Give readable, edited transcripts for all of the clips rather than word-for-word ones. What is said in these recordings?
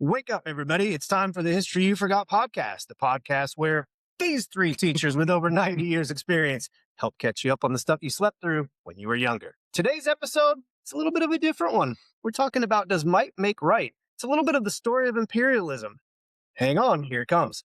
Wake up, everybody. It's time for the History You Forgot podcast, the podcast where these three teachers with over 90 years experience help catch you up on the stuff you slept through when you were younger. Today's episode, it's a little bit of a different one. We're talking about does might make right? It's a little bit of the story of imperialism. Hang on, here it comes.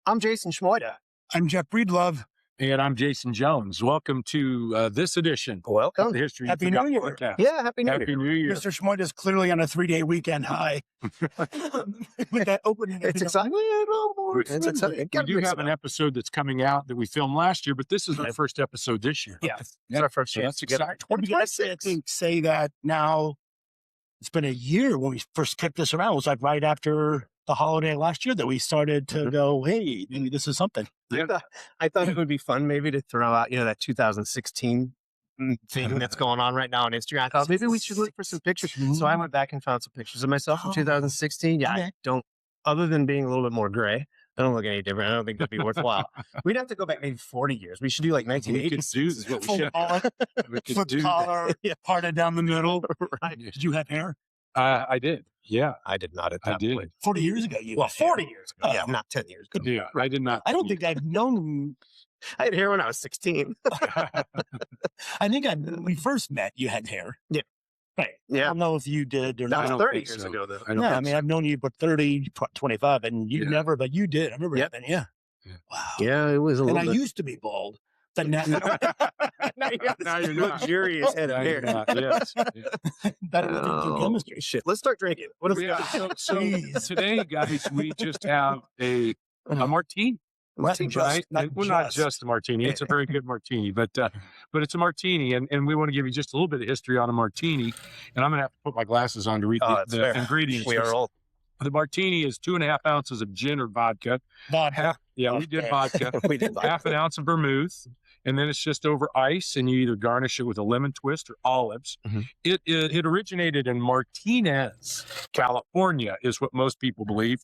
I'm Jason Schmoida. I'm Jeff Breedlove. And I'm Jason Jones. Welcome to this edition Welcome. of the History Happy You Forgot New Year. podcast. Yeah, Happy New Happy Year. New Year. Mr. Schmoid is clearly on a 3-day weekend high. With that opening. It's exciting. It's exciting. We do have an episode that's coming out that we filmed last year, but this is our first episode this year. Yeah, it's our first So chance that's to get exciting. I think say that now it's been a year when we first kicked this around. It was like right after the holiday last year that we started to go, hey, maybe this is something. I thought it would be fun maybe to throw out, that 2016 thing that's going on right now on Instagram. I thought maybe we should look for some pictures. So I went back and found some pictures of myself in 2016. Yeah, Okay. I don't, other than being a little bit more gray, I don't look any different. I don't think that'd be worthwhile. We'd have to go back maybe 40 years. We should do like We could 1980s. do is what we Full should. collar, We could foot do that. collar, Yeah. parted down the middle. Right. Did you have hair? I did. Yeah, I did not at I that did. point. 40 years ago, you Well, had hair. 40 years ago. Oh. Yeah, not 10 years ago. Yeah, I did not. I don't think I've known. I had hair when I was 16. I think when we first met, you had hair. Yeah. Right. I Yeah. don't know if you did or That not. was don't 30 think years so. ago, though. I don't No, think I mean, so. I've known you for 30, 25, and you Yeah. never, but you did. I remember Yep. that. Yeah. Yeah. Wow. Yeah, it was a And little I bit. used to be bald. But now, Now you got Now this you're not. luxurious head of Now you're hair. not. Yes. Yeah. better with Oh, chemistry. shit. Let's start drinking. What have we Yeah, got? so Jeez. today, guys, we just have a martini. Not Right? Well, not just a martini. It's a very good martini, but it's a martini, and we want to give you just a little bit of history on a martini. And I'm going to have to put my glasses on to read Oh, that's the fair. ingredients. We are old. The martini is 2.5 ounces of gin or vodka. vodka. Yeah, we did Okay. vodka. We did vodka. Half an ounce of vermouth, and then it's just over ice, and you either garnish it with a lemon twist or olives. Mhm. It originated in Martinez, California, is what most people believe,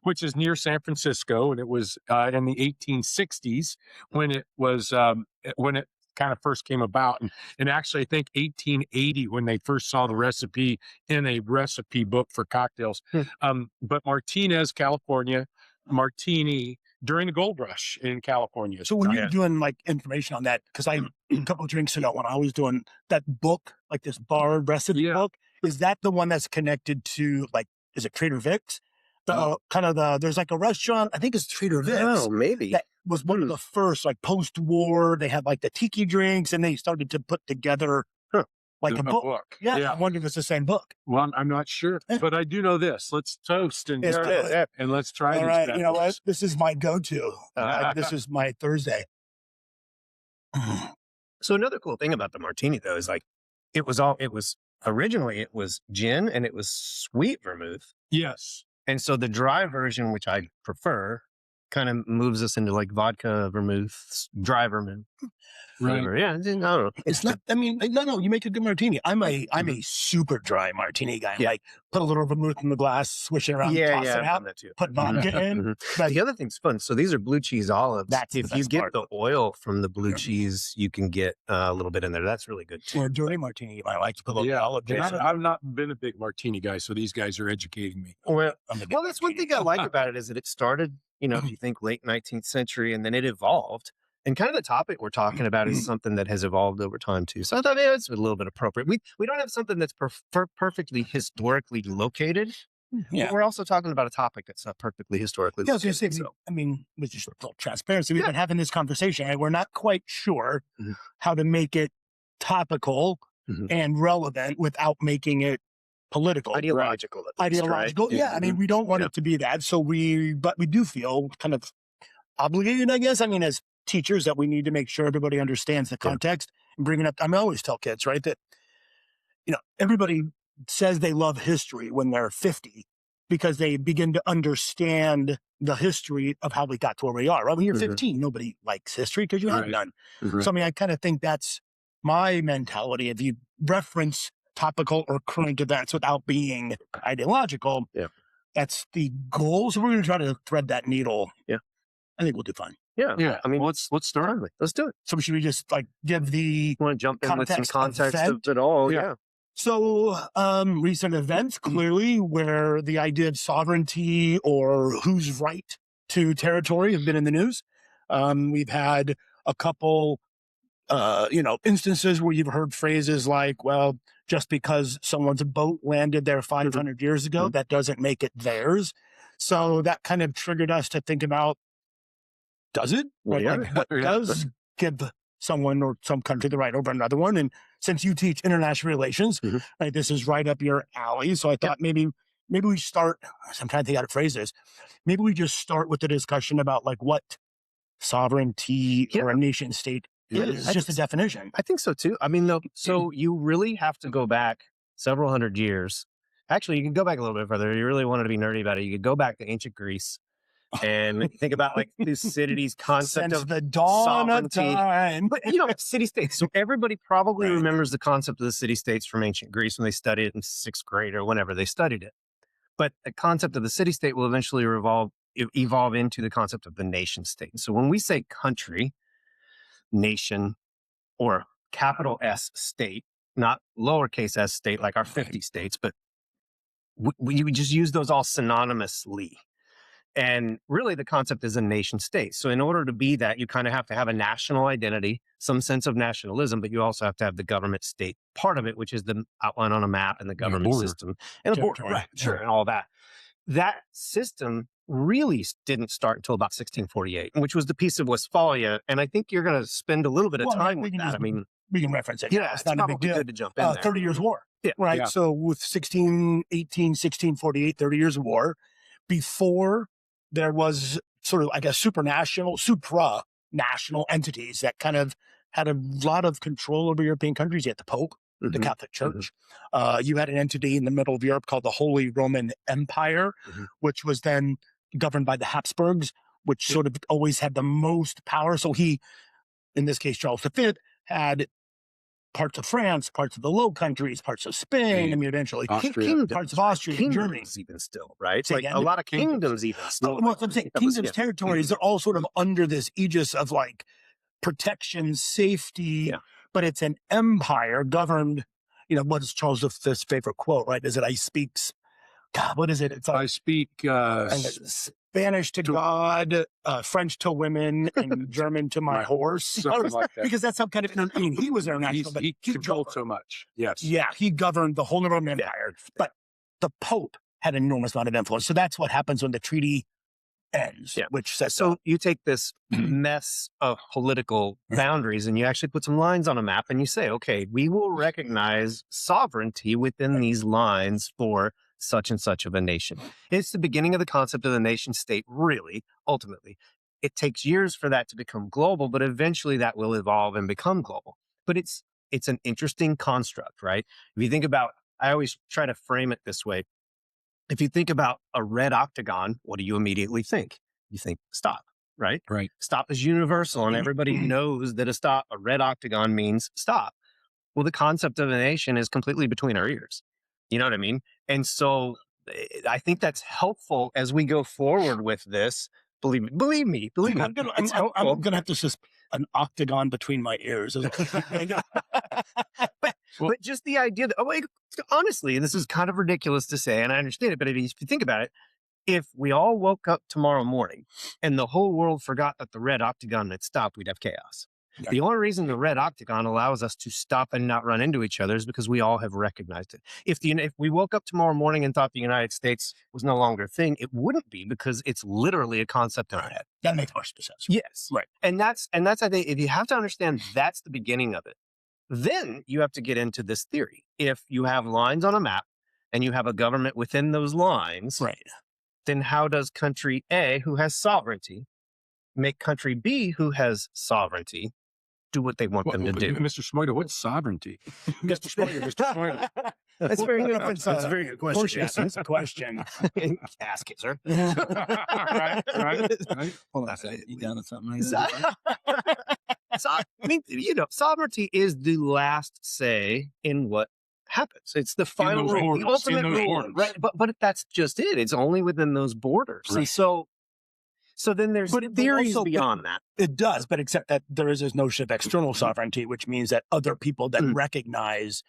which is near San Francisco, and it was in the 1860s when it was when it kind of first came about, and actually I think 1880 when they first saw the recipe in a recipe book for cocktails. But Martinez, California, martini during the gold rush in California. So when Yeah. you're doing like information on that, because a couple of drinks ago when I was doing that book, like this bar recipe Yeah. book, is that the one that's connected to like, is it Trader Vic's? There's like a restaurant, I think it's Trader Vic's. Oh, maybe. That was one of the first, like post-war, they had like the tiki drinks and they started to put together like a book. Yeah, I wonder if it's the same book. Well, I'm not sure, but I do know this. Let's toast and Yes, yes. and let's try. All these right, bad you know what? boys. This is my go-to. This is my Thursday. So another cool thing about the martini, though, is like originally it was gin and it was sweet vermouth. Yes. And so the dry version, which I prefer, kind of moves us into like vodka, vermouth, dry vermouth. Right. Whatever. Yeah, I don't know. It's not. I mean, no. You make a good martini. I'm a super dry martini guy. Yeah. Like put a little vermouth in the glass, swish it around, toss it I've done out, that too. put vodka in. Mhm. But The other thing's fun. So these are blue cheese olives. That's the if you best get part. the oil from the blue cheese, you can get a little bit in there. That's really good too. for a dirty martini, I like to put a little Yeah. olive And juice. I've not been a big martini guy, so these guys are educating me. Well, I'm a big that's one martini thing I like about it is that it started, if you think late 19th century, and then it evolved. And kind of the topic we're talking about is something that has evolved over time too. So I thought it's a little bit appropriate. We don't have something that's perfectly historically located. Yeah. But we're also talking about a topic that's not perfectly historically Yeah, I was located. gonna say, I mean, with just full transparency, we've been having this conversation, and we're not quite sure Mhm. how to make it topical Mhm. and relevant without making it political. Ideological. At least, right? Ideological. Yeah, I mean, we don't want Yeah. it to be that. But we do feel kind of obligated, I guess. I mean, as teachers, that we need to make sure everybody understands the context and bring it up. I always tell kids, right, that, everybody says they love history when they're 50 because they begin to understand the history of how we got to where we are. Right? When you're 15, nobody likes history because you have Right. none. Right. So, I mean, I kind of think that's my mentality. If you reference topical or current events without being ideological. Yeah. That's the goal. So we're going to try to thread that needle. Yeah. I think we'll do fine. Yeah. Yeah. I mean, let's start. let's do it. So should we just like give the Want to jump in with some context context of event? it all? Yeah. Yeah. So recent events clearly where the idea of sovereignty or who's right to territory have been in the news. We've had a couple instances where you've heard phrases like, well, just because someone's boat landed there 500 years ago, that doesn't make it theirs. So that kind of triggered us to think about, does it? Well, Right? Like, what does give someone or some country the right over another one? And since you teach international relations, right, this is right up your alley. So I thought maybe we start, I'm trying to think how to phrase this. Maybe we just start with the discussion about like what sovereignty or a nation state is. Just a definition. I think so too. I mean, so you really have to go back several hundred years. Actually, you can go back a little bit further. You really wanted to be nerdy about it. You could go back to ancient Greece and think about like Thucydides' concept Since of the dawn of sovereignty. time. But city-states. So everybody probably remembers the concept of the city-states from ancient Greece when they studied it in sixth grade or whenever they studied it. But the concept of the city-state will eventually evolve into the concept of the nation-state. So when we say country, nation, or capital S state, not lowercase s state like our 50 states, but we just use those all synonymously. And really the concept is a nation state. So in order to be that, you kind of have to have a national identity, some sense of nationalism, but you also have to have the government state part of it, which is the outline on a map and the government system and a border, right? Sure, and all that. That system really didn't start until about 1648, which was the Peace of Westphalia. And I think you're going to spend a little bit of time with that. We can reference it. Yeah, it's not a big deal. Good to jump in there. 30 Years' War. Yeah. Right. Yeah. So with 1648, 30 Years of War, before there was sort of, I guess, supranational entities that kind of had a lot of control over European countries. You had the Pope, the Catholic Church. You had an entity in the middle of Europe called the Holy Roman Empire, which was then governed by the Habsburgs, which sort of always had the most power. So he, in this case, Charles V, had parts of France, parts of the Low Countries, parts of Spain, and eventually parts of Austria and Germany. Even still, right? Say Like again? a lot of kingdoms even still. Well, I'm saying kingdoms, territories, they're all sort of under this aegis of like protection, safety, but it's an empire governed, what is Charles V's favorite quote, right? Is it, I speak, God, what is it? It's I speak Spanish to God, French to women, and German to my horse. Something like that. Because that's how kind of, he was international, but he controlled so much. Yes. Yeah, he governed the whole Roman Empire. But the Pope had an enormous amount of influence. So that's what happens when the treaty ends, which says so. You take this mess of political boundaries and you actually put some lines on a map and you say, okay, we will recognize sovereignty within these lines for such and such of a nation. It's the beginning of the concept of the nation state, really, ultimately. It takes years for that to become global, but eventually that will evolve and become global. But it's an interesting construct, right? If you think about, I always try to frame it this way. If you think about a red octagon, what do you immediately think? You think stop, right? Right. Stop is universal and everybody knows that a red octagon means stop. Well, the concept of a nation is completely between our ears. You know what I mean? And so I think that's helpful as we go forward with this. Believe me. I'm going to have to an octagon between my ears. But just the idea that, honestly, this is kind of ridiculous to say, and I understand it, but if you think about it, if we all woke up tomorrow morning and the whole world forgot that the red octagon had stopped, we'd have chaos. Yeah. The only reason the red octagon allows us to stop and not run into each other is because we all have recognized it. If we woke up tomorrow morning and thought the United States was no longer a thing, it wouldn't be, because it's literally a concept in our head. That makes more sense. Yes. Right. And that's, I think, if you have to understand that's the beginning of it, then you have to get into this theory. If you have lines on a map and you have a government within those lines, right, then how does country A, who has sovereignty, make country B, who has sovereignty, do what they want them to do? Mr. Smoida, what's sovereignty? Mr. Smoida. That's very good. That's a very good question. Yes, that's a question. Ask it, sir. right. Hold on, you down to something? So, I mean, sovereignty is the last say in what happens. It's the final rule, the ultimate rule, right? But that's just it. It's only within those borders. Right. And so then there's theories beyond that. It does, but except that there is this notion of external sovereignty, which means that other people that recognize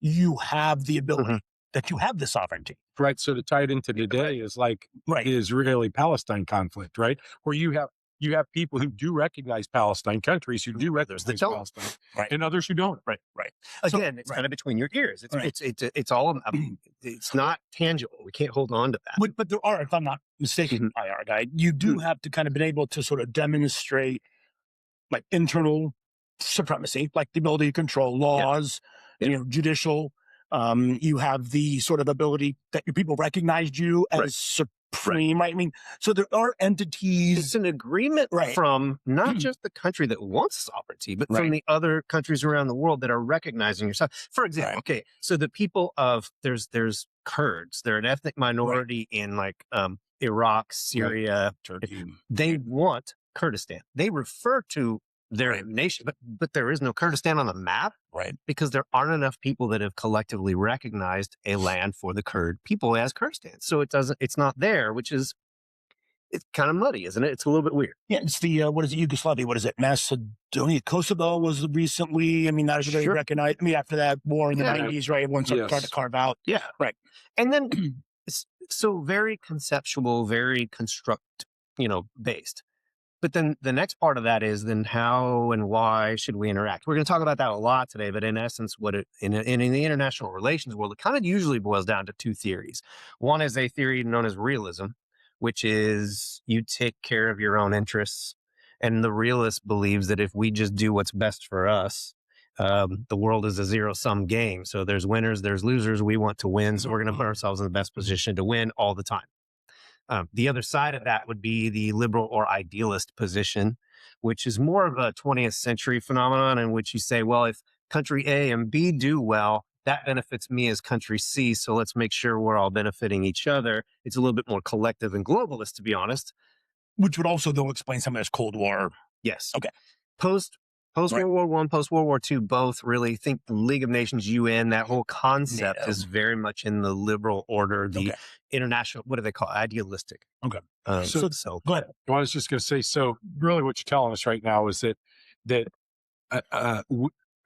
you have the ability, that you have the sovereignty. Right. So to tie it into today is like the Israeli-Palestine conflict, right? Where you have people who do recognize Palestine, countries who do recognize Palestine, and others who don't. Right. Again, it's kind of between your ears. It's all. It's not tangible. We can't hold on to that. But there are, if I'm not mistaken, IR guy, you do have to kind of been able to sort of demonstrate like internal supremacy, like the ability to control laws, judicial. You have the sort of ability that your people recognized you as supreme, right? I mean, so there are entities. It's an agreement from not just the country that wants sovereignty, but from the other countries around the world that are recognizing yourself. For example, so the people of there's Kurds, they're an ethnic minority in like Iraq, Syria, Turkey. They want Kurdistan. They refer to their nation, but there is no Kurdistan on the map, because there aren't enough people that have collectively recognized a land for the Kurd people as Kurdistan. So it's not there, it's kind of muddy, isn't it? It's a little bit weird. Yeah, it's the, what is it, Yugoslavia? What is it? Macedonia, Kosovo was recently, I mean, not everybody recognized, I mean, after that war in the 90s, everyone started trying to carve out. Yeah. Right. And then, so very conceptual, very construct, based. But then the next part of that is then how and why should we interact? We're going to talk about that a lot today, but in essence, in the international relations world, it kind of usually boils down to two theories. One is a theory known as realism, which is you take care of your own interests. And the realist believes that if we just do what's best for us, the world is a zero-sum game. So there's winners, there's losers. We want to win. So we're going to put ourselves in the best position to win all the time. The other side of that would be the liberal or idealist position, which is more of a 20th century phenomenon in which you say, well, if country A and B do well, that benefits me as country C. So let's make sure we're all benefiting each other. It's a little bit more collective and globalist, to be honest. Which would also, though, explain some of this Cold War. Yes. Okay. Post World War I, post World War II, both really think the League of Nations, UN, that whole concept is very much in the liberal order, the international, what do they call it? Idealistic. Okay. So go ahead. Well, I was just going to say, so really what you're telling us right now is that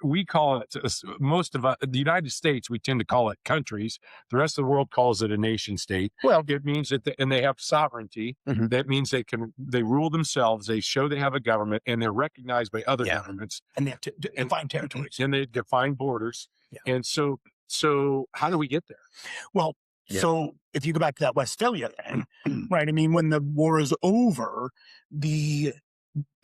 we call it, most of the United States, we tend to call it countries. The rest of the world calls it a nation state. Well, it means that, and they have sovereignty. That means they rule themselves. They show they have a government, and they're recognized by other governments. And they have to define territories. And they define borders. Yeah. And so how do we get there? Well, so if you go back to that Westphalia then, right? I mean, when the war is over, the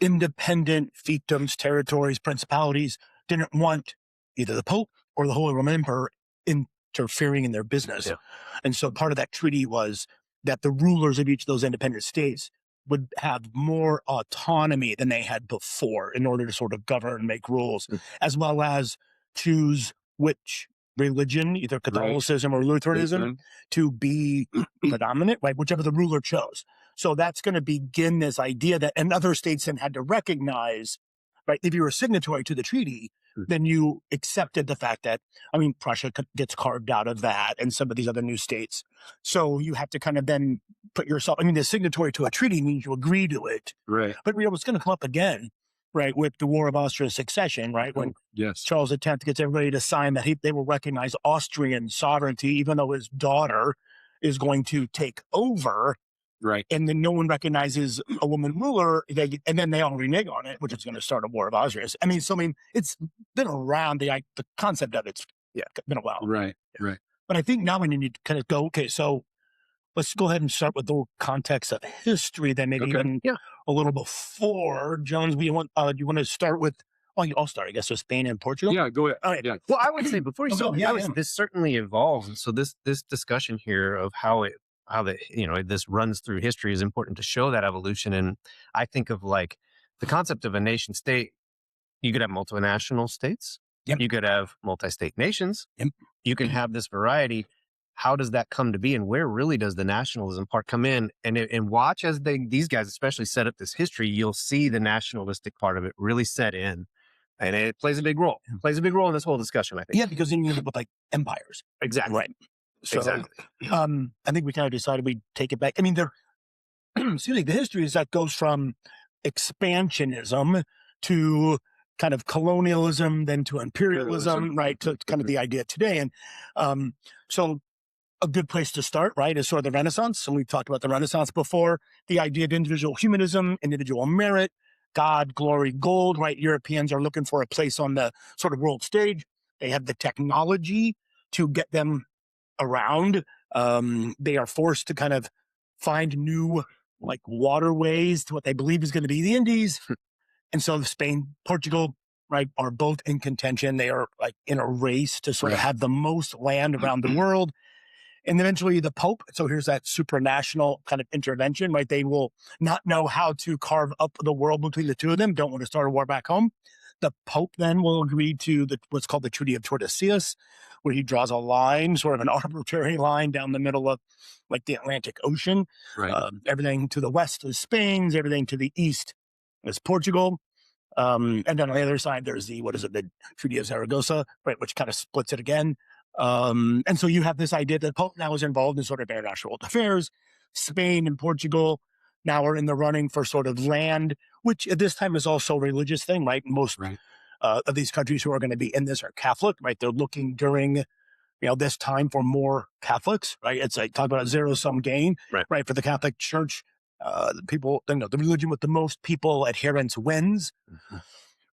independent fiefdoms, territories, principalities didn't want either the Pope or the Holy Roman Emperor interfering in their business. Yeah. And so part of that treaty was that the rulers of each of those independent states would have more autonomy than they had before in order to sort of govern and make rules, as well as choose which religion, either Catholicism or Lutheranism, to be predominant, right? Whichever the ruler chose. So that's going to begin this idea that, and other states then had to recognize, right? If you were a signatory to the treaty, then you accepted the fact that, I mean, Prussia gets carved out of that and some of these other new states. So you have to kind of then put yourself, I mean, the signatory to a treaty means you agree to it. Right. But it's going to come up again, right, with the War of Austrian Succession, right? When Charles X gets everybody to sign that they will recognize Austrian sovereignty, even though his daughter is going to take over. Right. And then no one recognizes a woman ruler, and then they all renege on it, which is going to start a War of Austria. I mean, it's been around, the concept of it's been a while. Right, right. But I think now we need to kind of go, okay, so let's go ahead and start with the context of history, then maybe even a little before. Jones, you want to start with, I'll start, I guess, with Spain and Portugal? Yeah, go ahead. All right. Yeah. Well, I would say before you start, this certainly evolves. And so this discussion here of how this runs through history is important to show that evolution. And I think of like the concept of a nation state. You could have multinational states. Yep. You could have multi-state nations. Yep. You can have this variety. How does that come to be? And where really does the nationalism part come in? And watch as these guys especially set up this history, you'll see the nationalistic part of it really set in. And it plays a big role. It plays a big role in this whole discussion, I think. Yeah, because then you end up with like empires. Exactly. Right. So, Exactly. I think we kind of decided we'd take it back. I mean, excuse me, the history is that goes from expansionism to kind of colonialism, then to imperialism, right? To kind of the idea today. And so a good place to start, right, is sort of the Renaissance. And we've talked about the Renaissance before, the idea of individual humanism, individual merit, God, glory, gold, right? Europeans are looking for a place on the sort of world stage. They have the technology to get them around. They are forced to kind of find new like waterways to what they believe is going to be the Indies. And so Spain, Portugal, right, are both in contention. They are like in a race to sort of have the most land around the world. And eventually the Pope, so here's that supranational kind of intervention, right? They will not know how to carve up the world between the two of them, don't want to start a war back home. The Pope then will agree to what's called the Treaty of Tordesillas, where he draws a line, sort of an arbitrary line down the middle of like the Atlantic Ocean. Right. Everything to the west is Spain, everything to the east is Portugal. And then on the other side, there's the Treaty of Zaragoza, right, which kind of splits it again. And so you have this idea that Pope now is involved in sort of international affairs. Spain and Portugal now are in the running for sort of land, which at this time is also a religious thing, right? Most of these countries who are going to be in this are Catholic, right? They're looking during, this time for more Catholics, right? It's like talk about a zero-sum game, right? For the Catholic Church, the religion with the most people adherents wins. Mm-hmm.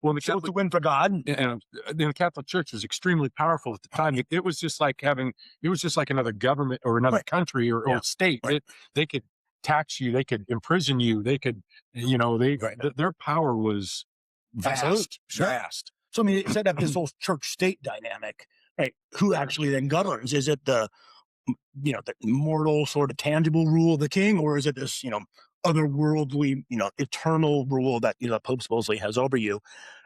Well, the Catholic, to win for God, and the Catholic Church was extremely powerful at the time. It was just like another government or another country or state. Right. They could tax you, they could imprison you, they could, their power was vast. Vast. So I mean, it set up this whole church-state dynamic, right? Who actually then governs? Is it the mortal sort of tangible rule of the king, or is it this, otherworldly, eternal rule that, Pope supposedly has over you?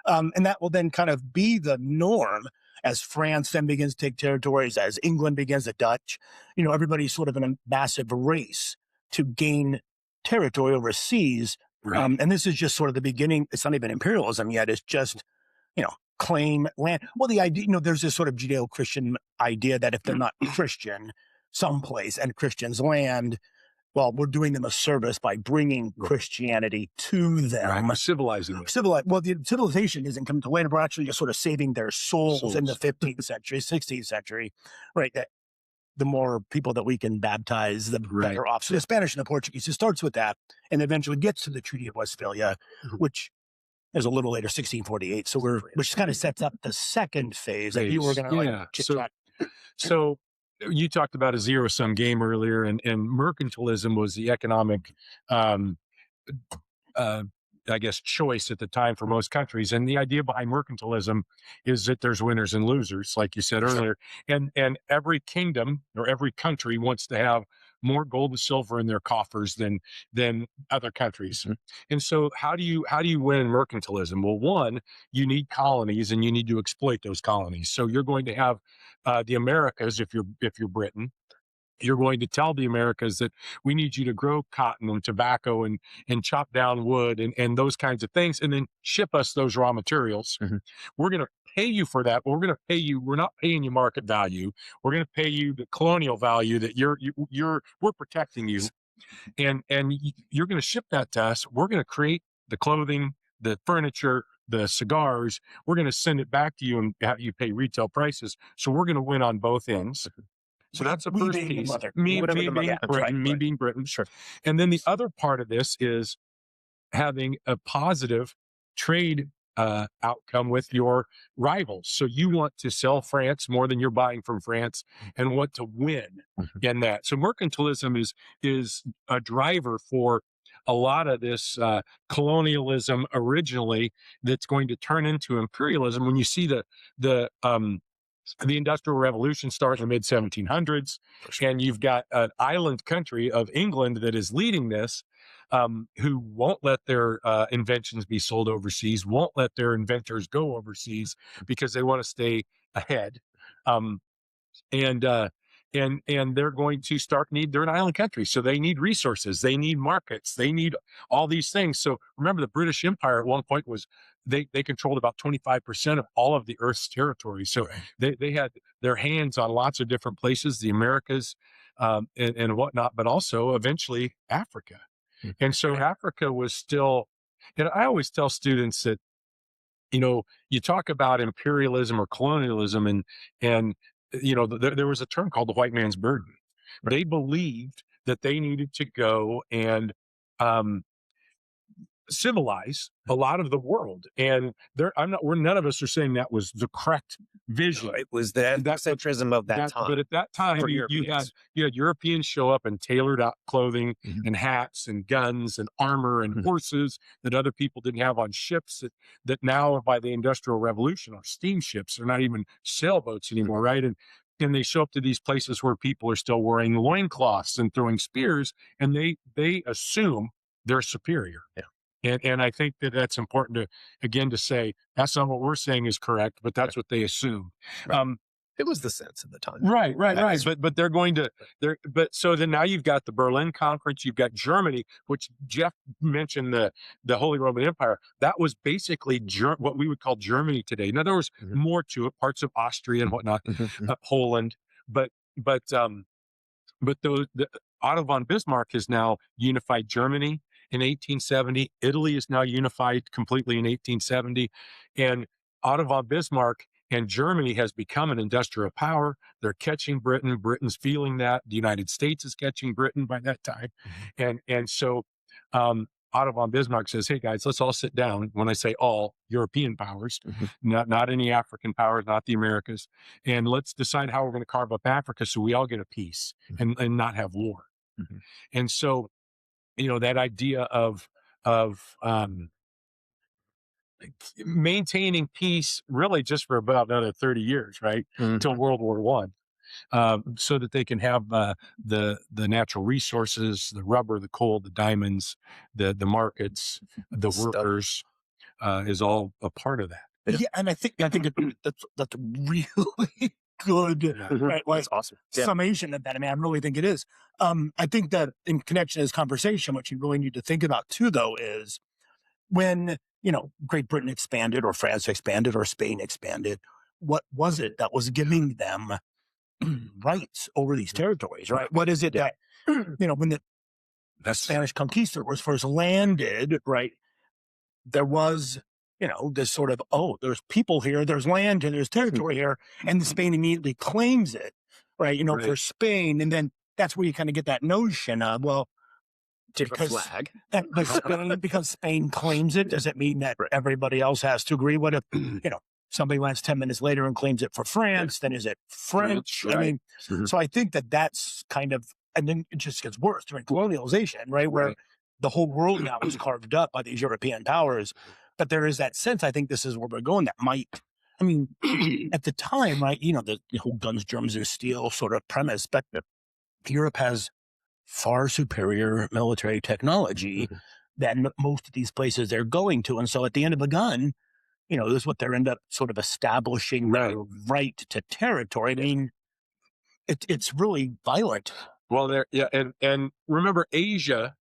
And that will then kind of be the norm as France then begins to take territories, as England begins, the Dutch, everybody's sort of in a massive race to gain territory overseas. Right. And this is just sort of the beginning. It's not even imperialism yet. It's just, claim land. Well, the idea, there's this sort of Judeo-Christian idea that if they're not Christian someplace and Christians land, well, we're doing them a service by bringing Christianity to them. Right. Civilizing them. Well, the civilization isn't coming to later. We're actually just sort of saving their souls in the 15th century, 16th century, right? That the more people that we can baptize, the better off. So the Spanish and the Portuguese, it starts with that and eventually gets to the Treaty of Westphalia, which is a little later, 1648. So which kind of sets up the second phase that you were going to chit-chat. So you talked about a zero-sum game earlier, and mercantilism was the economic, choice at the time for most countries. And the idea behind mercantilism is that there's winners and losers, like you said earlier. And every kingdom or every country wants to have more gold and silver in their coffers than other countries. Mm-hmm. And so how do you win mercantilism? Well, one, you need colonies and you need to exploit those colonies. So you're going to have the Americas, if you're Britain, you're going to tell the Americas that we need you to grow cotton and tobacco and chop down wood and those kinds of things, and then ship us those raw materials. Mm-hmm. We're going to pay you for that, but we're not paying you market value. We're going to pay you the colonial value that we're protecting you. And you're going to ship that to us. We're going to create the clothing, the furniture, the cigars. We're going to send it back to you and have you pay retail prices. So we're going to win on both ends. So that's the first piece. Me being Britain. Sure. And then the other part of this is having a positive trade outcome with your rivals. So you want to sell France more than you're buying from France and want to win in that. So mercantilism is a driver for a lot of this colonialism originally that's going to turn into imperialism. When you see the Industrial Revolution starts in the mid-1700s, and you've got an island country of England that is leading this, who won't let their inventions be sold overseas, won't let their inventors go overseas because they want to stay ahead. And they're going to they're an island country, so they need resources, they need markets, they need all these things. So remember, the British Empire at one point was they controlled about 25% of all of the Earth's territory. So they had their hands on lots of different places, the Americas and whatnot, but also eventually Africa. And so Africa was still, and I always tell students that, you talk about imperialism or colonialism, and there was a term called the white man's burden. They believed that they needed to go and civilize a lot of the world, and none of us are saying that was the correct vision. It was the ethnocentrism of that time. But at that time, you had Europeans show up in tailored out clothing and hats and guns and armor and horses that other people didn't have on ships that now by the Industrial Revolution are steamships. They're not even sailboats anymore, right? And they show up to these places where people are still wearing loincloths and throwing spears, and they assume they're superior. Yeah. And I think that's important to say that's not what we're saying is correct, but that's what they assume. Right. It was the sense of the time. Right. But they're going to so then now you've got the Berlin Conference, you've got Germany, which Jeff mentioned the Holy Roman Empire. That was basically what we would call Germany today. Now there was more to it, parts of Austria and whatnot, Poland, but Otto von Bismarck has now unified Germany in 1870. Italy is now unified completely in 1870. And Otto von Bismarck and Germany has become an industrial power. They're catching Britain. Britain's feeling that. The United States is catching Britain by that time. And so Otto von Bismarck says, hey, guys, let's all sit down. When I say all, European powers, not any African powers, not the Americas. And let's decide how we're going to carve up Africa so we all get a peace and not have war. And so, that idea of maintaining peace really just for about another 30 years, right? Until World War I, so that they can have the natural resources, the rubber, the coal, the diamonds, the markets, the workers, is all a part of that. Yeah, and I think that's really good. Right, That's awesome. Summation of that. I mean, I really think it is. I think that in connection to this conversation, what you really need to think about too, though, is when Great Britain expanded, or France expanded, or Spain expanded. What was it that was giving them rights over these territories? Right. What is it that when the Spanish conquistadors first landed? Right. There was this sort of, there's people here, there's land and there's territory here, and Spain immediately claims it, right? For Spain, and then that's where you kind of get that notion of, well, flag. Because Spain claims it, does it mean that everybody else has to agree? What if, somebody lands 10 minutes later and claims it for France, then is it French? Right. I mean, so I think that's kind of, and then it just gets worse during colonialization, right? Where the whole world now is carved up by these European powers. But there is that sense, I think this is where we're going, that might, I mean, at the time, right, the whole guns, germs, and steel sort of premise, but Europe has far superior military technology than most of these places they're going to. And so at the end of the gun, this is what they end up sort of establishing their right to territory. I mean, it's really violent. Well, and remember Asia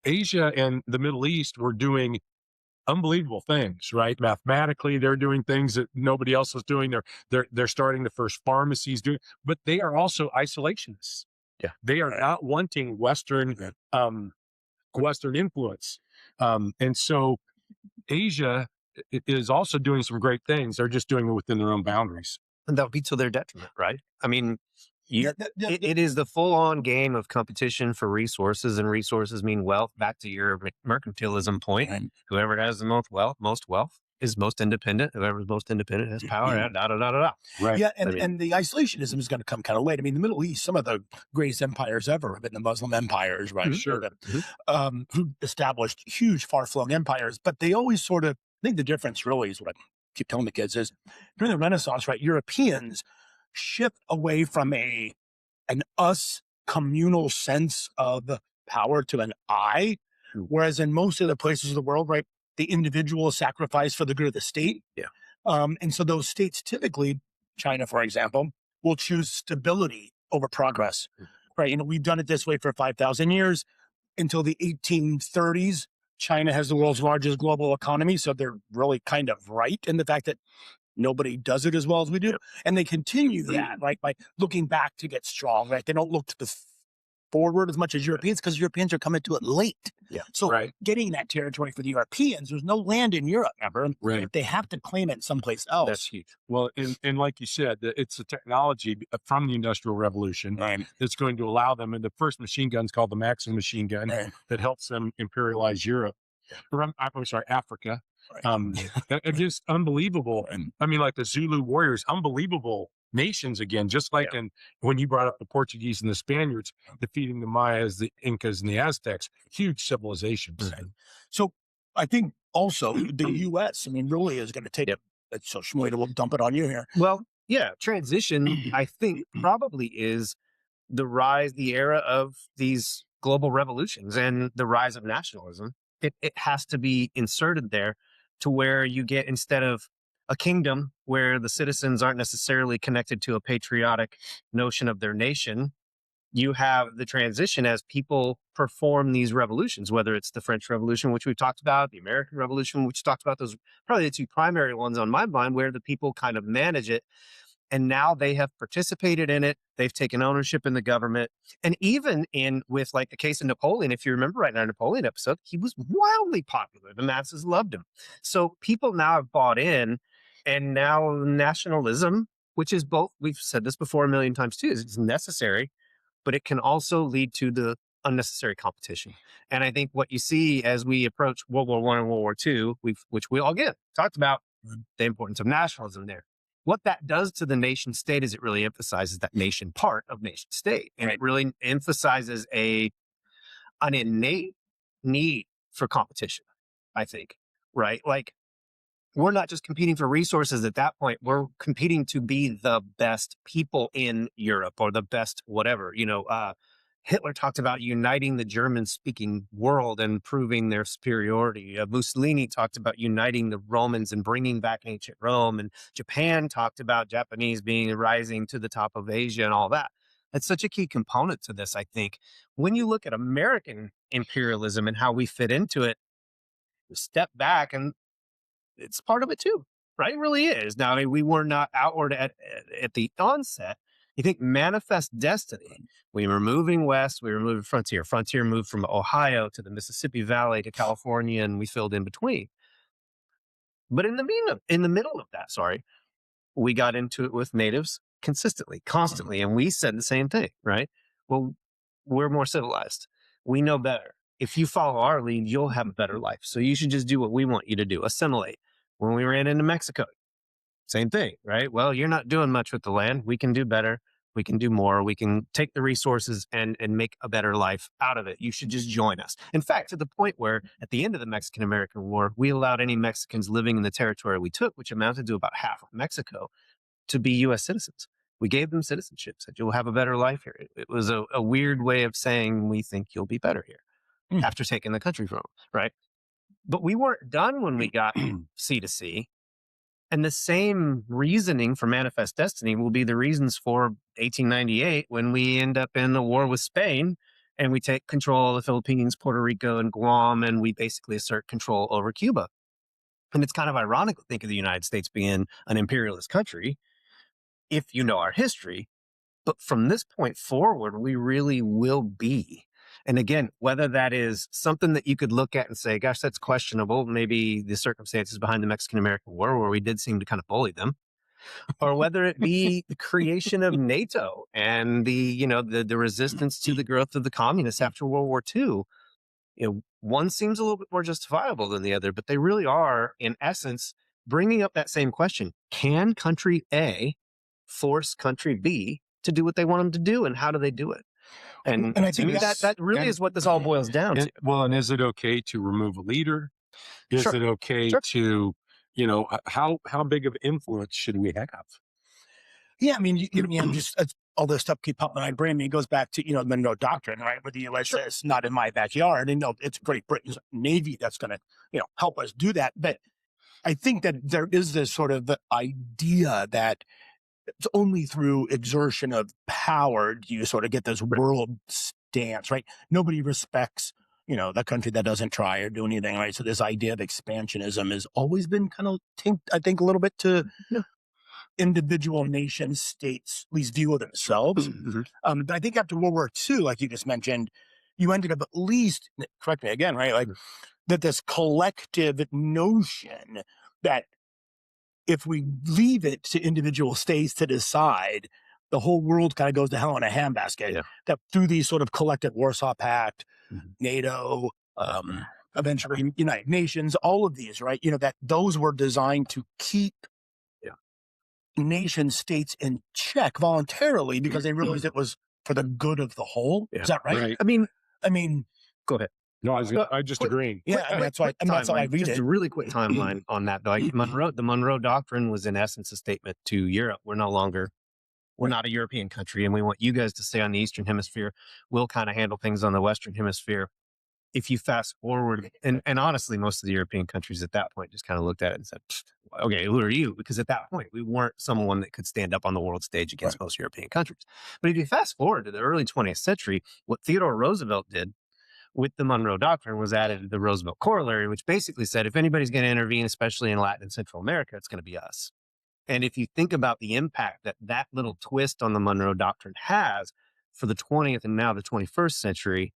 and the Middle East were doing unbelievable things, right? Mathematically, they're doing things that nobody else was doing. They're starting the first pharmacies doing, but they are also isolationists. Yeah, they are not wanting Western influence, and so Asia is also doing some great things. They're just doing it within their own boundaries, and that would be to their detriment, right? I mean, it is the full-on game of competition for resources, and resources mean wealth. Back to your mercantilism point, and whoever has the most wealth is most independent. Whoever's most independent has power. Right. Yeah, and the isolationism is going to come kind of late. I mean, the Middle East, some of the greatest empires ever have been the Muslim empires, right? Sure. Who established huge, far-flung empires, but they always sort of, I think the difference really is what I keep telling the kids is during the Renaissance, right? Europeans shift away from an us communal sense of power to an I, whereas in most of the places of the world, right, the individual is sacrificed for the good of the state. Yeah. And so those states typically, China, for example, will choose stability over progress, right? We've done it this way for 5,000 years until the 1830s. China has the world's largest global economy, so they're really kind of right in the fact that nobody does it as well as we do. And they continue that, right, by looking back to get strong, right? They don't look to the forward as much as Europeans because Europeans are coming to it late. Yeah. So getting that territory for the Europeans, there's no land in Europe ever. Right. They have to claim it someplace else. That's huge. Well, and like you said, it's a technology from the Industrial Revolution that's going to allow them. And the first machine gun is called the Maxim machine gun that helps them imperialize Europe. I'm sorry, Africa. It's just unbelievable. I mean, like the Zulu warriors, unbelievable nations again, just like when you brought up the Portuguese and the Spaniards defeating the Mayas, the Incas, and the Aztecs, huge civilizations. Right. So I think also the U.S., I mean, really is going to take it. So Shmuel, we'll dump it on you here. Well, yeah, transition, I think, probably is the era of these global revolutions and the rise of nationalism. It has to be inserted there to where you get, instead of a kingdom where the citizens aren't necessarily connected to a patriotic notion of their nation, you have the transition as people perform these revolutions, whether it's the French Revolution, which we've talked about, the American Revolution, which we talked about. Those probably the two primary ones on my mind, where the people kind of manage it. And now they have participated in it. They've taken ownership in the government. And even with like the case of Napoleon, if you remember right, in our Napoleon episode, he was wildly popular. The masses loved him. So people now have bought in, and now nationalism, which is both, we've said this before a million times too, is it's necessary, but it can also lead to the unnecessary competition. And I think what you see as we approach World War I and World War II, which we all talked about the importance of nationalism there. What that does to the nation state is it really emphasizes that nation part of nation state. And it really emphasizes an innate need for competition, I think, right? Like, we're not just competing for resources at that point. We're competing to be the best people in Europe or the best whatever. Hitler talked about uniting the German-speaking world and proving their superiority. Mussolini talked about uniting the Romans and bringing back ancient Rome. And Japan talked about Japanese rising to the top of Asia and all that. That's such a key component to this, I think. When you look at American imperialism and how we fit into it, step back and it's part of it too, right? It really is. Now, I mean, we were not outward at the onset. You think manifest destiny, we were moving west, we were moving frontier. Frontier moved from Ohio to the Mississippi Valley to California, and we filled in between. But in the middle of that, we got into it with natives consistently, constantly, and we said the same thing, right? Well, we're more civilized. We know better. If you follow our lead, you'll have a better life. So you should just do what we want you to do, assimilate. When we ran into Mexico, same thing, right? Well, you're not doing much with the land. We can do better. We can do more. We can take the resources and make a better life out of it. You should just join us. In fact, to the point where at the end of the Mexican-American War, we allowed any Mexicans living in the territory we took, which amounted to about half of Mexico, to be U.S. citizens. We gave them citizenship, said you'll have a better life here. It was a weird way of saying we think you'll be better here after taking the country from them, right? But we weren't done when we got sea to sea. And the same reasoning for manifest destiny will be the reasons for 1898 when we end up in the war with Spain and we take control of the Philippines, Puerto Rico, and Guam, and we basically assert control over Cuba. And it's kind of ironic to think of the United States being an imperialist country if you know our history. But from this point forward, we really will be. And again, whether that is something that you could look at and say, gosh, that's questionable, maybe the circumstances behind the Mexican-American War where we did seem to kind of bully them, or whether it be the creation of NATO and the resistance to the growth of the communists after World War II. One seems a little bit more justifiable than the other, but they really are, in essence, bringing up that same question. Can country A force country B to do what they want them to do, and how do they do it? And I think that really is what this all boils down to. Well, and is it okay to remove a leader? Is it okay to, how big of influence should we have? Yeah, I mean, just all this stuff keep popping in my brain. I mean, it goes back to, the Monroe Doctrine, right? Where the U.S. says, not in my backyard. And it's Great Britain's Navy that's going to, help us do that. But I think that there is this sort of idea that it's only through exertion of power do you sort of get this world stance, right? Nobody respects that country that doesn't try or do anything, right? So this idea of expansionism has always been kind of, I think, a little bit to individual nation states, at least view of themselves. But I think after World War II, like you just mentioned, you ended up at least, correct me again, right? Like that this collective notion that if we leave it to individual states to decide, the whole world kind of goes to hell in a handbasket. That through these sort of collective Warsaw Pact, NATO, eventually United Nations, all of these, right? That those were designed to keep nation states in check voluntarily because they realized it was for the good of the whole. Is that right? I mean, go ahead. No, I just agreeing. Yeah, that's why. That's how I read just it. a really quick timeline on that. Like the Monroe Doctrine was in essence a statement to Europe: we're not a European country, and we want you guys to stay on the Eastern Hemisphere. We'll kind of handle things on the Western Hemisphere. If you fast forward, and honestly, most of the European countries at that point just kind of looked at it and said, okay, who are you? Because at that point, we weren't someone that could stand up on the world stage against most European countries. But if you fast forward to the early 20th century, what Theodore Roosevelt did with the Monroe Doctrine was added the Roosevelt Corollary, which basically said, if anybody's going to intervene, especially in Latin and Central America, it's going to be us. And if you think about the impact that little twist on the Monroe Doctrine has for the 20th and now the 21st century,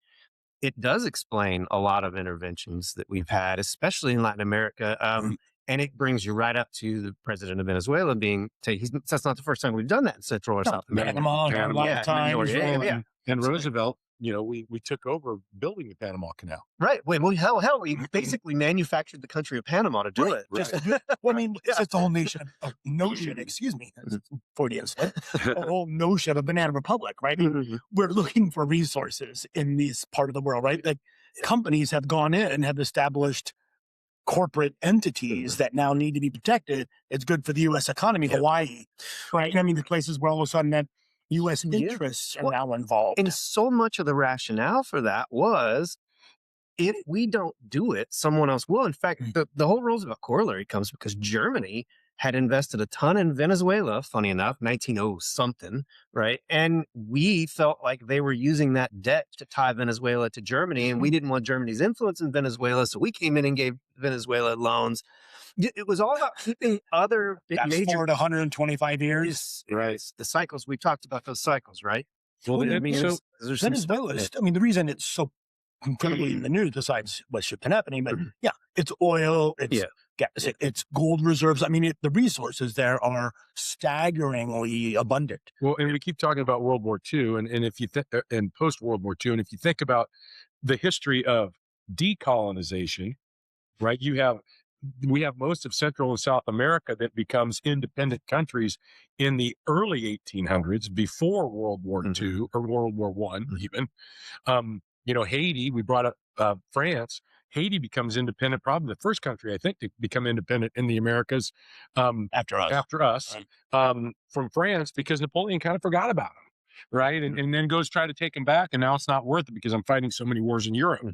it does explain a lot of interventions that we've had, especially in Latin America. And it brings you right up to the president of Venezuela that's not the first time we've done that in Central or South America. Panama, a lot of times. And Roosevelt, we took over building the Panama Canal. Right. Wait, well, hell, we basically manufactured the country of Panama to do it. Well, I mean, it's the whole notion, excuse me, Freudian slip, the whole notion of banana republic, right? We're looking for resources in this part of the world, right? Like companies have gone in and have established corporate entities that now need to be protected. It's good for the U.S. economy, Hawaii, right? And I mean, the places where all of a sudden that U.S. interests are now involved. And so much of the rationale for that was, if we don't do it, someone else will. In fact, the whole Roosevelt Corollary comes because Germany had invested a ton in Venezuela, funny enough, 1900-something, right? And we felt like they were using that debt to tie Venezuela to Germany, and we didn't want Germany's influence in Venezuela, so we came in and gave Venezuela loans. It was all about keeping other major... forward 125 years. Right. The cycles, we've talked about those cycles, right? Well, Venezuela, the reason it's so incredibly in the news, besides what's been happening, but it's oil, it's gold reserves. I mean, the resources there are staggeringly abundant. Well, and we keep talking about World War II, and if you and post World War II, and if you think about the history of decolonization, right? We have most of Central and South America that becomes independent countries in the early 1800s, before World War II or World War I, even. Haiti, we brought up France. Haiti becomes independent, probably the first country, I think, to become independent in the Americas after us, from France, because Napoleon kind of forgot about them, right? And then goes try to take them back, and now it's not worth it because I'm fighting so many wars in Europe.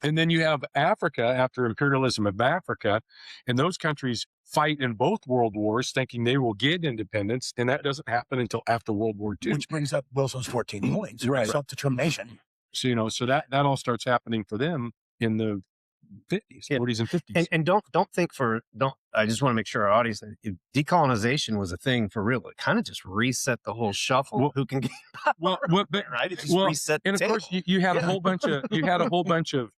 And then you have Africa, after imperialism of Africa, and those countries fight in both world wars thinking they will get independence, and that doesn't happen until after World War II. Which brings up Wilson's 14 points, right? Self-determination. So, so that all starts happening for them in the 50s, 40s and 50s. And don't think I just want to make sure our audience, if decolonization was a thing for real, it kind of just reset the whole shuffle. Well, who can get right? It just reset the and of table. course you had a whole bunch of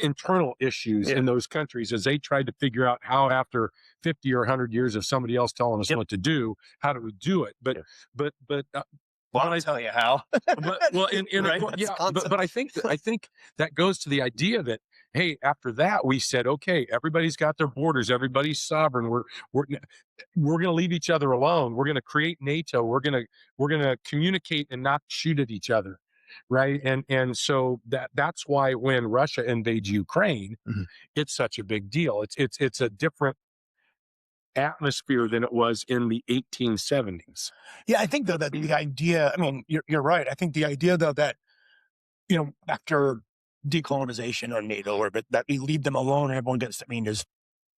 internal issues in those countries as they tried to figure out how, after 50 or 100 years of somebody else telling us what to do, how do we do it? But I'll tell you how. But I think that goes to the idea that, hey, after that we said, okay, everybody's got their borders, everybody's sovereign. We're going to leave each other alone. We're going to create NATO. We're going to communicate and not shoot at each other. Right. And so that's why when Russia invades Ukraine, it's such a big deal. It's a different atmosphere than it was in the 1870s. Yeah, I think though that the idea, I mean, you're right. I think the idea though that, after decolonization or NATO, or that we leave them alone, everyone gets, there's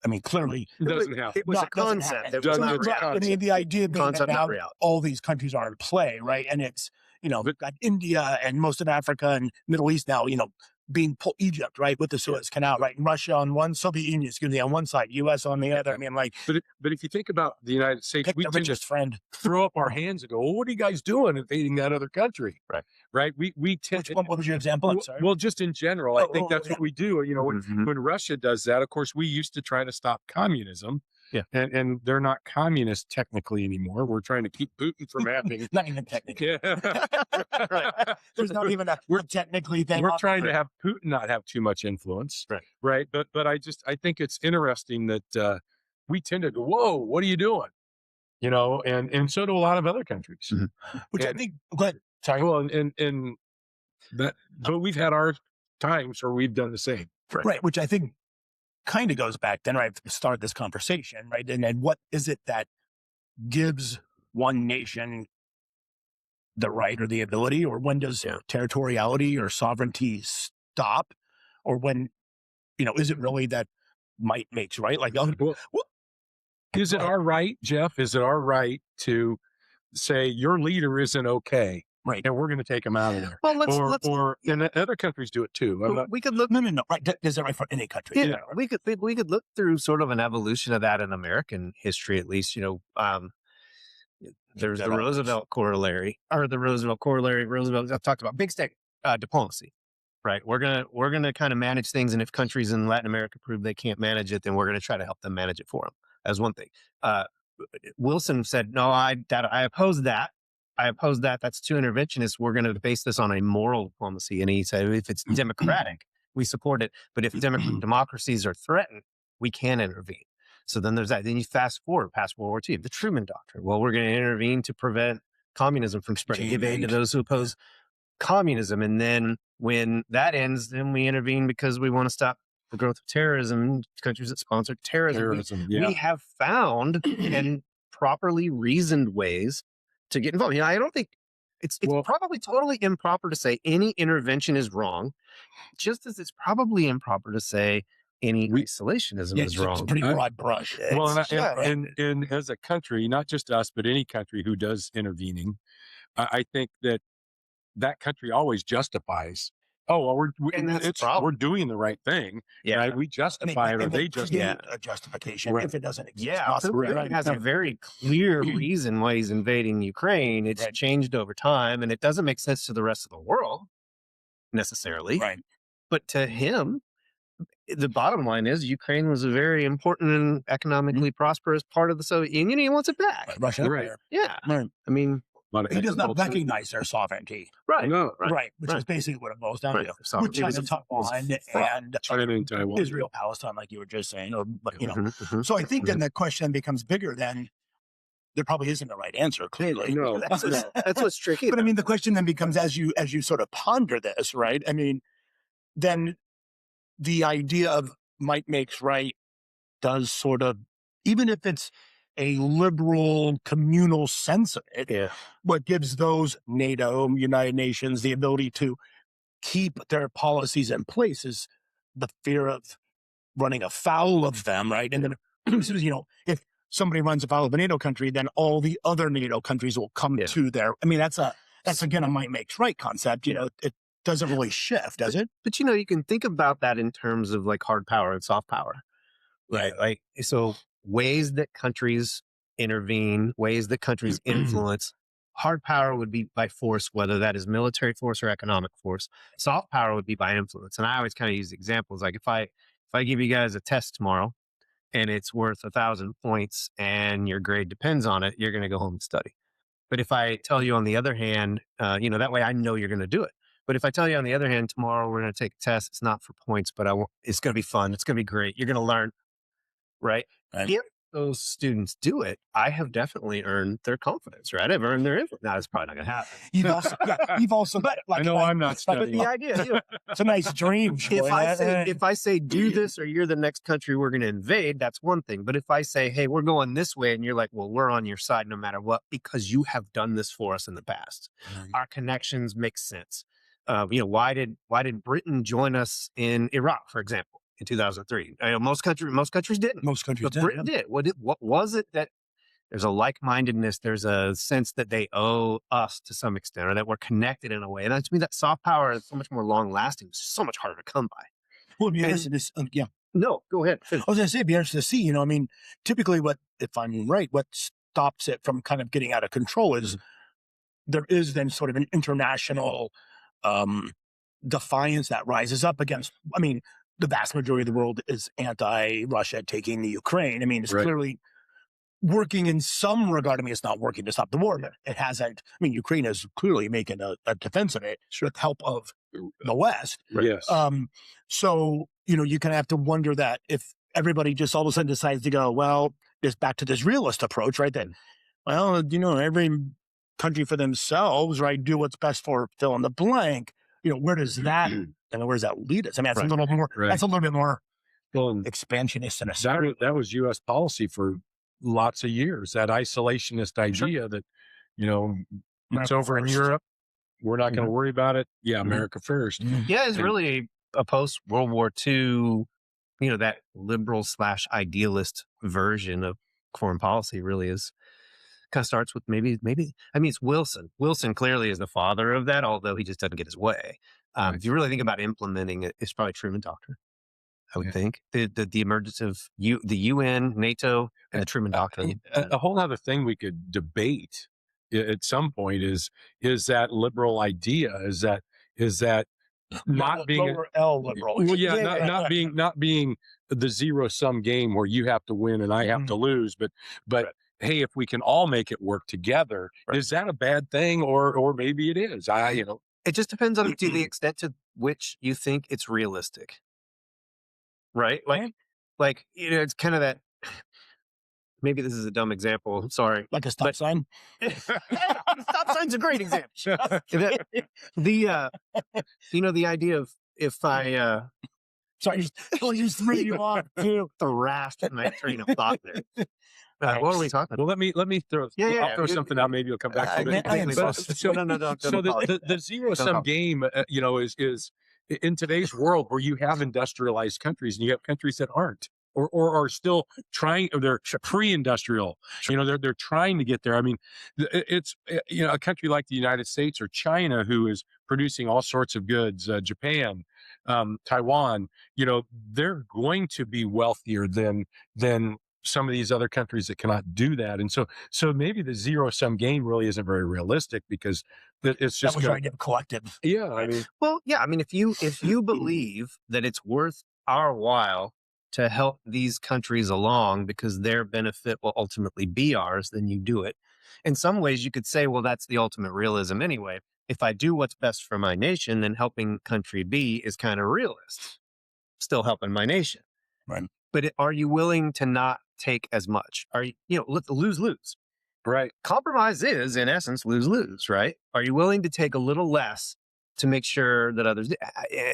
I mean, clearly, Doesn't happen. It was a doesn't concept. happen. It was not It's reality. But I mean, the idea being that Concept, not now reality. all these countries are in play, right? And it's, we've got India and most of Africa and Middle East now, being Egypt, right, with the Suez Canal, right? And Russia on one, Soviet Union, on one side, U.S. on the other. I mean, like, But if you think about the United States, pick we the tend to richest friend. throw up our hands and go, "Well, what are you guys doing invading that other country?" Right. We tend. Which one? What was your example? I'm sorry. Well, just in general, I think that's yeah. what we do. When Russia does that, of course, we used to try to stop communism. Yeah. And they're not communists technically anymore. We're trying to keep Putin from having. Not even technically. Yeah. Right. There's not even a technically thing. We're trying to have Putin not have too much influence. Right. But I think it's interesting that we tend to go, "Whoa, what are you doing?" And so do a lot of other countries. Which I think, go ahead. Sorry. Well, and that, but we've had our times where we've done the same. Right. Which I think kind of goes back then, right, to start this conversation, right? And then what is it that gives one nation the right or the ability, or when does territoriality or sovereignty stop? Or when, is it really that might makes right? Like, is it our right, Jeff? Is it our right to say your leader isn't okay? Right. And we're going to take him out of there. Well, And other countries do it too. we could look. No. Right. Is it right for any country? Yeah, we could look through sort of an evolution of that in American history, at least. There's the Roosevelt corollary. Roosevelt talked about big state diplomacy, right? We're gonna kind of manage things, and if countries in Latin America prove they can't manage it, then we're gonna try to help them manage it for them. That's one thing. Wilson said, "No, I oppose that. That's too interventionist. We're going to base this on a moral diplomacy." And he said, if it's democratic, we support it. But if democracies are threatened, we can intervene. So then there's that. Then you fast forward past World War II, the Truman Doctrine. Well, we're going to intervene to prevent communism from spreading, give aid to those who oppose communism. And then when that ends, then we intervene because we want to stop the growth of terrorism, countries that sponsor terrorism. We have found and properly reasoned ways to get involved. I don't think it's probably totally improper to say any intervention is wrong, just as it's probably improper to say any isolationism is wrong. It's a pretty broad brush. And as a country, not just us, but any country who does intervening, I think that country always justifies. Oh, well, we're doing the right thing. Yeah, right? We justify it, or they justify a justification if it doesn't exist. Yeah, Putin has a very clear reason why he's invading Ukraine. It's changed over time, and it doesn't make sense to the rest of the world necessarily. Right, but to him, the bottom line is Ukraine was a very important and economically prosperous part of the Soviet Union. He wants it back. Russia, right? Yeah, right. I mean. He does not recognize their sovereignty. Right. No. Right. Which is basically what it boils down to. Which China, Taiwan, and Taiwan. Israel, Palestine, like you were just saying. So I think then the question becomes bigger than there probably isn't a right answer, clearly. No. That's what's tricky. But I mean, the question then becomes as you sort of ponder this, right? I mean, then the idea of might makes right does sort of, even if it's a liberal communal sense of it, what gives those NATO, United Nations, the ability to keep their policies in place is the fear of running afoul of them, right? And then, if somebody runs afoul of a NATO country, then all the other NATO countries will come to their. I mean, that's again a might makes right concept. It doesn't really shift, does it? But you can think about that in terms of like hard power and soft power, right? Like so. Ways that countries intervene, ways that countries influence. Hard power would be by force, whether that is military force or economic force. Soft power would be by influence. And I always kind of use examples. Like if I give you guys a test tomorrow and it's worth 1,000 points and your grade depends on it, you're going to go home and study. But if I tell you on the other hand, that way I know you're going to do it. But if I tell you on the other hand, tomorrow we're going to take a test, it's not for points, but it's going to be fun. It's going to be great. You're going to learn. Right? If those students do it, I have definitely earned their confidence, right? I've earned their influence. Now, it's probably not going to happen. You've also, I know I'm not studying. But the idea, it's a nice dream. If I say do this or you're the next country we're going to invade, that's one thing. But if I say, hey, we're going this way, and you're like, well, we're on your side no matter what, because you have done this for us in the past. Our connections make sense. Why did Britain join us in Iraq, for example? in 2003. I know most countries didn't. Most countries But did. Britain did. What was it that there's a like-mindedness, there's a sense that they owe us to some extent, or that we're connected in a way. And to me, that soft power is so much more long-lasting, so much harder to come by. Well, it'd be interesting to yeah. No, go ahead. I was going to say, it'd be interesting to see, you know, I mean, typically if I'm right, what stops it from kind of getting out of control is there is then sort of an international defiance that rises up against, I mean, the vast majority of the world is anti-Russia taking the Ukraine. I mean, it's clearly working in some regard. I mean, it's not working to stop the war, but it hasn't. I mean, Ukraine is clearly making a defense of it with help of the West. Yes. So, you know, you kind of have to wonder that if everybody just all of a sudden decides to go, well, just back to this realist approach, right? Then, well, you know, every country for themselves, right? Do what's best for fill in the blank. You know, where does that, and where does that lead us? I mean, that's a little more, that's a little bit more expansionist in a sense. That was U.S. policy for lots of years, that isolationist idea that, you know, it's over in Europe. We're not going to worry about it. Yeah, America first. Yeah, it's really a post-World War II, you know, that liberal/idealist version of foreign policy really is kind of starts with maybe, I mean, it's Wilson. Wilson clearly is the father of that, although he just doesn't get his way. If you really think about implementing it, it's probably Truman Doctrine, I would think. The emergence of the UN, NATO, and the Truman Doctrine. A whole other thing we could debate at some point is that liberal idea, is that not being lower L liberal. Well, not being the zero-sum game where you have to win and I have to lose, but hey, if we can all make it work together, is that a bad thing, or maybe it is? It just depends on to the extent to which you think it's realistic, right? Like you know, it's kind of that. Maybe this is a dumb example. Sorry, like a stop sign. Stop sign's a great example. You know, the idea of if I. Sorry, just threw you off too. Thrashed my train of thought there. What are we talking about? Well, let me throw. I'll throw something out. Maybe you'll come back to it. So the zero sum game, you know, is in today's world where you have industrialized countries and you have countries that aren't, or are still trying, or they're pre-industrial. You know, they're trying to get there. I mean, it's, you know, a country like the United States or China, who is producing all sorts of goods, Japan, Taiwan, you know, they're going to be wealthier than some of these other countries that cannot do that. And so maybe the zero sum game really isn't very realistic, because it's just trying to get collective. Yeah. I mean, well, yeah. I mean, if you believe that it's worth our while to help these countries along because their benefit will ultimately be ours, then you do it. In some ways, you could say, well, that's the ultimate realism anyway. If I do what's best for my nation, then helping country B is kind of realist. Still helping my nation. Right. But are you willing to not take as much? Are you, lose-lose? Right. Compromise is, in essence, lose-lose, right? Are you willing to take a little less to make sure that others do?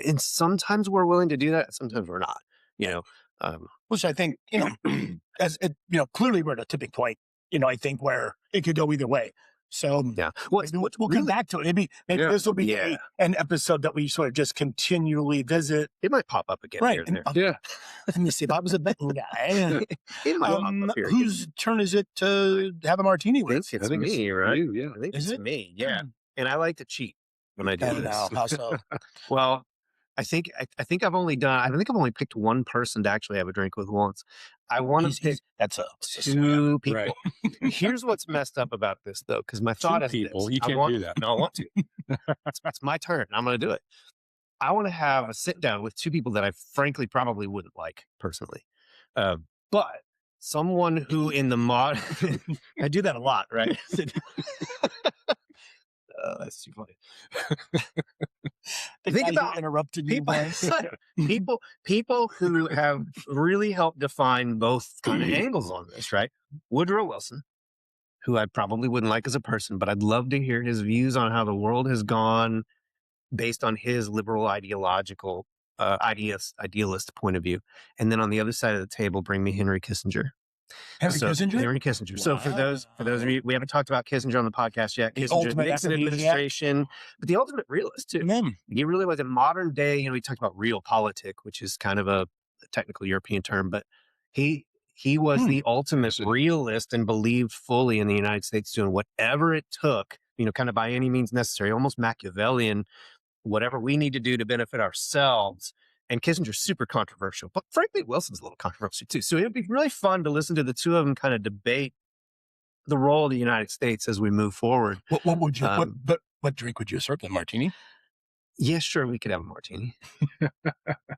And sometimes we're willing to do that. Sometimes we're not, you know. Which I think, you know, as it, you know, clearly we're at a tipping point, you know, I think where it could go either way. So yeah, we'll come back to it. Maybe this will be an episode that we sort of just continually visit. It might pop up again. Right. Here and there. Let me see. If I was a betting guy, it might pop up here. Whose turn is it to have a martini with? I think it's me, right? You, I think is it's me. Yeah. And I like to cheat when I do this. How so? Well, I think I've only picked one person to actually have a drink with once. I want to pick two people. Right. Here's what's messed up about this, though, because my thought is people. This. You can't do that. No, I want to. It's my turn. I'm going to do it. I want to have a sit down with two people that I frankly probably wouldn't like personally, but someone who in the mod. I do that a lot, right? That's too funny. Think about interrupted people who have really helped define both kind of angles on this, right? Woodrow Wilson, who I probably wouldn't like as a person, but I'd love to hear his views on how the world has gone based on his liberal ideological idealist point of view. And then on the other side of the table, bring me Henry Kissinger. Henry Kissinger. Wow. So for those of you, we haven't talked about Kissinger on the podcast yet. Kissinger, the Nixon administration, but the ultimate realist too. He really was. In modern day, you know, we talked about realpolitik, which is kind of technical European term, but he was the ultimate realist and believed fully in the United States doing whatever it took, kind of by any means necessary, almost Machiavellian, whatever we need to do to benefit ourselves. And Kissinger's super controversial, but frankly, Wilson's a little controversial too. So it would be really fun to listen to the two of them kind of debate the role of the United States as we move forward. What would you, what drink would you serve them? Martini? Yeah, sure. We could have a martini.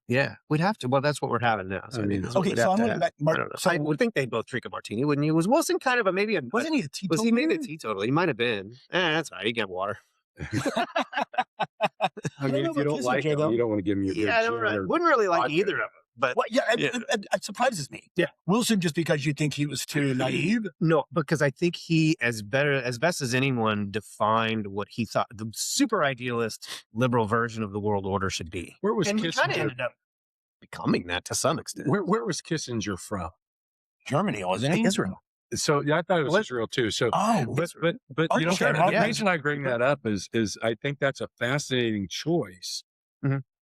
Yeah, we'd have to. Well, that's what we're having now. So okay. So I'm looking back. I don't know. So I would think they'd both drink a martini, wouldn't you? Was Wilson kind of wasn't he a teetotaler? Was he maybe a teetotaler? He might have been. That's all right. You can have water. I mean, if you don't like him, you don't want to give him your wouldn't really like either of them. But it surprises me. Yeah, Wilson, just because you think he was too naive? No, because I think he, as best as anyone, defined what he thought the super idealist liberal version of the world order should be. Where was and Kissinger? He kind of ended up becoming that to some extent. Where was Kissinger from? Germany, wasn't he? Israel. So I thought it was Israel too. So, but the reason I bring that up is I think that's a fascinating choice,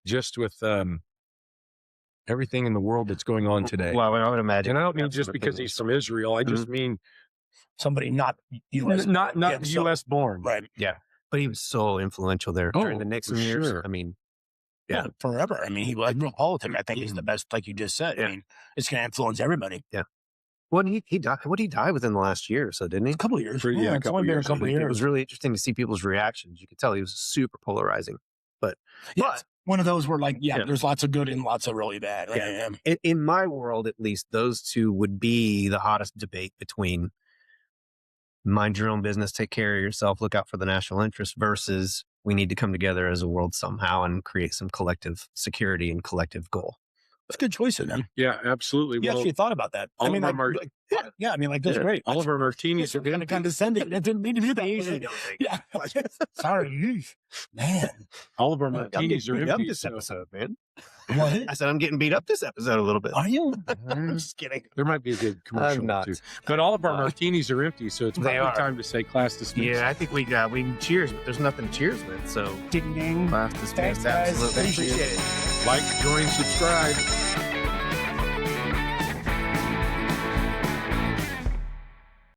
just with everything in the world that's going on today. Well, I would imagine. And I don't mean just because he's from Israel. I just mean somebody not U.S. not U.S. born. Right. Yeah. But he was so influential there during the Nixon years. Sure. I mean, forever. I mean, he was real politics. I think he's the best, like you just said. Yeah. I mean, it's going to influence everybody. Yeah. Well, he died. What did he die within the last year or so, didn't he? A couple of years. A couple of years. It was really interesting to see people's reactions. You could tell he was super polarizing. But one of those where there's lots of good and lots of really bad. Yeah. In my world, at least, those two would be the hottest debate between mind your own business, take care of yourself, look out for the national interest versus we need to come together as a world somehow and create some collective security and collective goal. That's a good choice, then. Yeah, absolutely. You actually thought about that. I mean, that's great. All of our martinis are kind of condescending. It didn't mean to do that. Yeah. Sorry, man. All of our martinis are empty this episode, man. What? I said I'm getting beat up this episode a little bit. Are you? I'm just kidding. There might be a good commercial I'm not. too. But all of our martinis are empty, so it's probably time to say class dismissed. Yeah, I think we cheers, but there's nothing to cheers with. So ding ding. Class dismissed. Absolutely. Appreciate it. Like, join, subscribe.